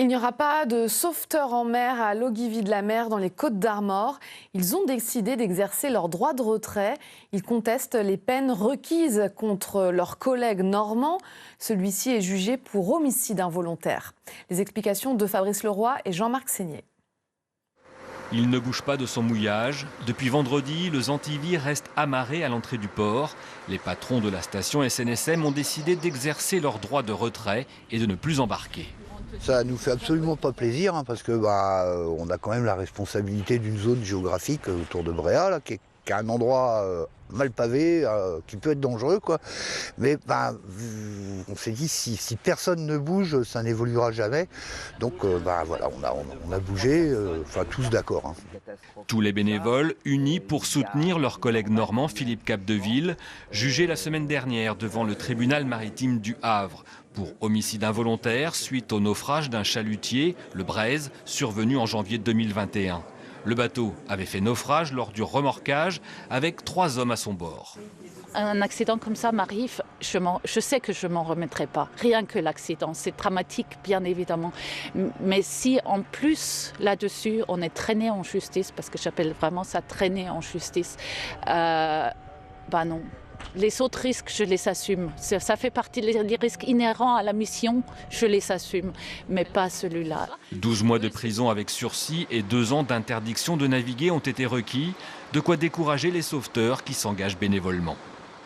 Il n'y aura pas de sauveteurs en mer à Logivy-de-la-Mer dans les Côtes-d'Armor. Ils ont décidé d'exercer leur droit de retrait. Ils contestent les peines requises contre leur collègue normand. Celui-ci est jugé pour homicide involontaire. Les explications de Fabrice Leroy et Jean-Marc Seigné. Il ne bouge pas de son mouillage. Depuis vendredi, le Zantivy reste amarré à l'entrée du port. Les patrons de la station SNSM ont décidé d'exercer leur droit de retrait et de ne plus embarquer. Ça nous fait absolument pas plaisir parce que on a quand même la responsabilité d'une zone géographique autour de Bréa là, qui est un endroit mal pavé, qui peut être dangereux quoi. Mais on s'est dit si personne ne bouge, ça n'évoluera jamais. Donc voilà, on a bougé, tous d'accord. Tous les bénévoles unis pour soutenir leur collègue normand Philippe Capdeville, jugé la semaine dernière devant le tribunal maritime du Havre pour homicide involontaire suite au naufrage d'un chalutier, le Braise, survenu en janvier 2021. Le bateau avait fait naufrage lors du remorquage avec 3 hommes à son bord. Un accident comme ça m'arrive, je sais que je ne m'en remettrai pas. Rien que l'accident, c'est dramatique bien évidemment. Mais si en plus là-dessus on est traîné en justice, parce que j'appelle vraiment ça traîner en justice, non. Les autres risques, je les assume. Ça fait partie des risques inhérents à la mission, je les assume, mais pas celui-là. 12 mois de prison avec sursis et 2 ans d'interdiction de naviguer ont été requis, de quoi décourager les sauveteurs qui s'engagent bénévolement.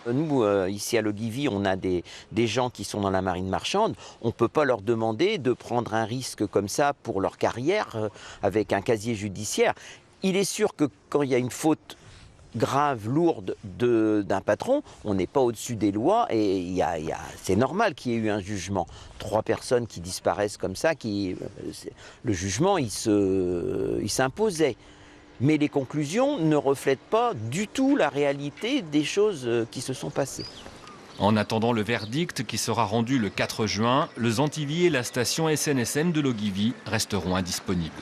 Nous, ici à Logivy, on a des gens qui sont dans la marine marchande. On ne peut pas leur demander de prendre un risque comme ça pour leur carrière avec un casier judiciaire. Il est sûr que quand il y a une faute grave, lourde d'un patron, on n'est pas au-dessus des lois et c'est normal qu'il y ait eu un jugement. 3 personnes qui disparaissent comme ça, le jugement il s'imposait. Mais les conclusions ne reflètent pas du tout la réalité des choses qui se sont passées. En attendant le verdict qui sera rendu le 4 juin, le Zantivy et la station SNSM de Logivy resteront indisponibles.